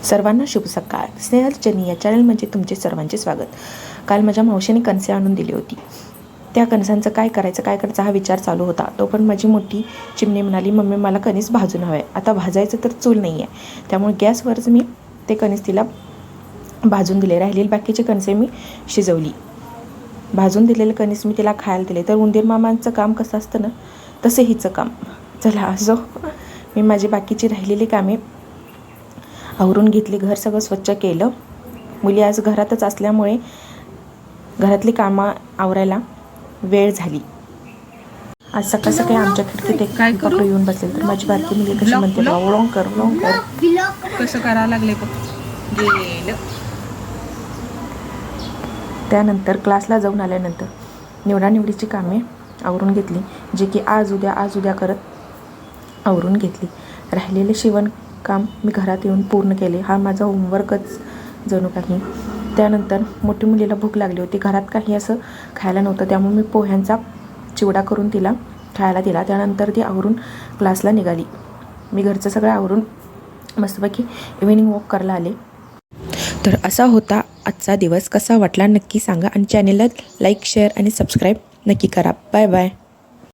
सर्वांना शुभ सकाळ. स्नेहल जर्नी या चॅनलमध्ये तुमचे सर्वांचे स्वागत. काल माझ्या मावशीने कणसे आणून दिली होती. त्या कणसांचं काय करायचं हा विचार चालू होता. तो पण माझी मोठी चिमणी म्हणाली, मम्मी मला कणीस भाजून हवं आहे. आता भाजायचं तर चूल नाही आहे, त्यामुळे गॅसवरच मी ते कणीस तिला भाजून दिले. राहिलेली बाकीचे कणसे मी शिजवली. भाजून दिलेले कणीस मी तिला खायला दिले. तर उंदीर मामांचं काम कसं असतं ना, तसे हिचं काम. चला असो, मी माझी बाकीची राहिलेली कामे आवरून घेतली. घर सगळं स्वच्छ केलं. मुली आज घरातच असल्यामुळे घरातली कामं आवरायला वेळ झाली. आज सकाळ सकाळी आमच्या खिडकीत एक कपडे येऊन बसले. तर माझी बारकी मुली कशी म्हणते, लवळोंग कर कसं करायला लागले बघ. गेलं. त्यानंतर क्लासला जाऊन आल्यानंतर निवडानिवडीची कामे आवरून घेतली, जे की आज उद्या करत आवरून घेतली. राहिलेले शिवणकाम मी घरात येऊन पूर्ण केले. हा माझा होमवर्कच जणू काही. त्यानंतर मोठी मुलीला भूक लागली होती. घरात काही असं खायला नव्हतं, त्यामुळे मी पोह्यांचा चिवडा करून तिला खायला दिला. त्यानंतर ती आवरून क्लासला निघाली. मी घरचं सगळं आवरून मस्तपैकी इव्हिनिंग वॉक करायला आले. तर असा होता आजचा दिवस. कसा वाटला नक्की सांगा आणि चॅनेलला लाईक, शेअर आणि सबस्क्राईब नक्की करा. Bye bye.